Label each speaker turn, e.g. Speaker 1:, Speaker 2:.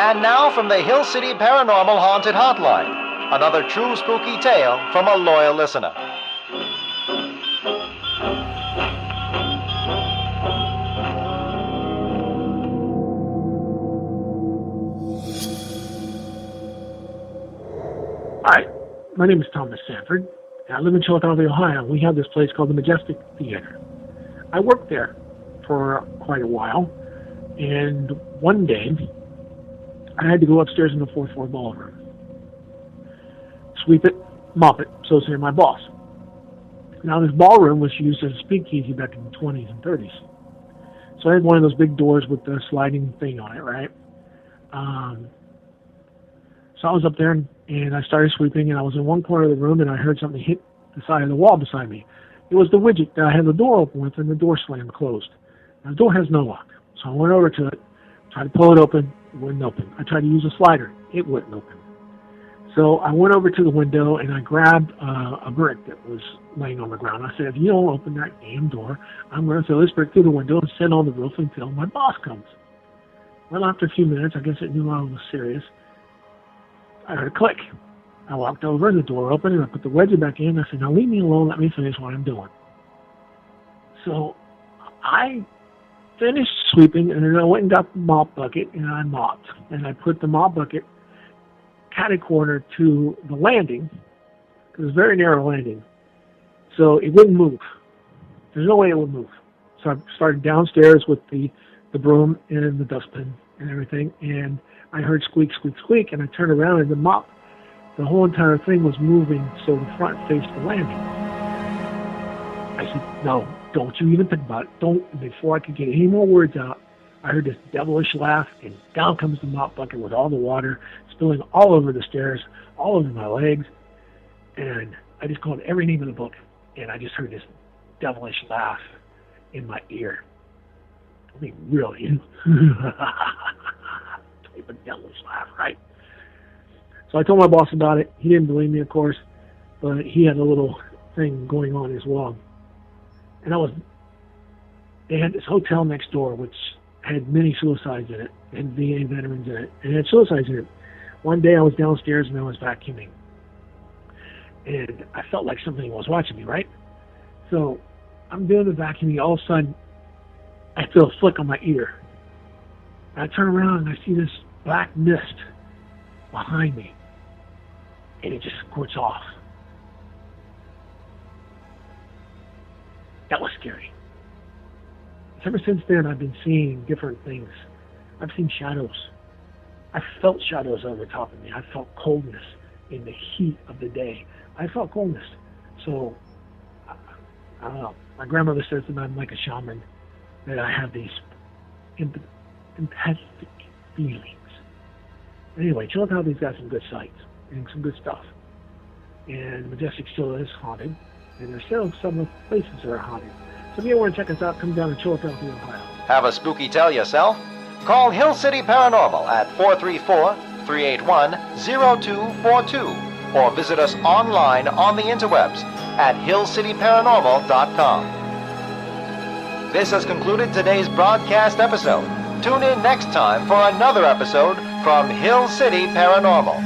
Speaker 1: And now from the Hill City Paranormal Haunted Hotline, another true spooky tale from a loyal listener.
Speaker 2: Hi, my name is Thomas Sanford, and I live in Philadelphia, Ohio. We have this place called the Majestic Theater. I worked there for quite a while, and one day I had to go upstairs in the fourth floor ballroom, sweep it, mop it, so say my boss. Now this ballroom was used as a speakeasy back in the 20s and 30s. So I had one of those big doors with the sliding thing on it, right? So I was up there and I started sweeping, and I was in one corner of the room and I heard something hit the side of the wall beside me. It was the widget that I had the door open with, and the door slammed closed. Now the door has no lock. So I went over to it, tried to pull it open, it wouldn't open. I tried to use a slider, it wouldn't open. So I went over to the window and I grabbed a brick that was laying on the ground. I said, if you don't open that damn door, I'm going to throw this brick through the window and sit on the roof until my boss comes. Well, after a few minutes, I guess it knew I was serious. I heard a click. I walked over, the door opened, and I put the wedgie back in. I said, now leave me alone, let me finish what I'm doing. So I finished sweeping, and then I went and got the mop bucket, and I mopped. And I put the mop bucket catty-corner to the landing, because it was a very narrow landing, so it wouldn't move. There's no way it would move. So I started downstairs with the broom and the dustbin and everything, and I heard squeak, squeak, squeak, and I turned around, and the mop, the whole entire thing was moving so the front faced the landing. I said, no, don't you even think about it. Don't. And before I could get any more words out, I heard this devilish laugh, and down comes the mop bucket with all the water spilling all over the stairs, all over my legs, and I just called every name in the book, and I just heard this devilish laugh in my ear. I mean, really. A devilish laugh, right? So I told my boss about it. He didn't believe me, of course, but he had a little thing going on as well. And they had this hotel next door which had many suicides in it, and VA veterans in it, and had suicides in it. One day I was downstairs and I was vacuuming, and I felt like something was watching me, right? So I'm doing the vacuuming. All of a sudden, I feel a flick on my ear. I turn around and I see this black mist behind me, and it just squirts off. That was scary. Ever since then, I've been seeing different things. I've seen shadows. I felt shadows over top of me. I felt coldness in the heat of the day. I felt coldness. So, I don't know. My grandmother says that I'm like a shaman, that I have these empathic feelings. Anyway, Chillicotte's got some good sights and some good stuff. And Majestic still is haunted, and there's still some places that are haunted. So if you want to check us out, come down to Philadelphia, Ohio.
Speaker 1: Have a spooky tale yourself? Call Hill City Paranormal at 434-381-0242 or visit us online on the interwebs at hillcityparanormal.com. This has concluded today's broadcast episode. Tune in next time for another episode from Hill City Paranormal.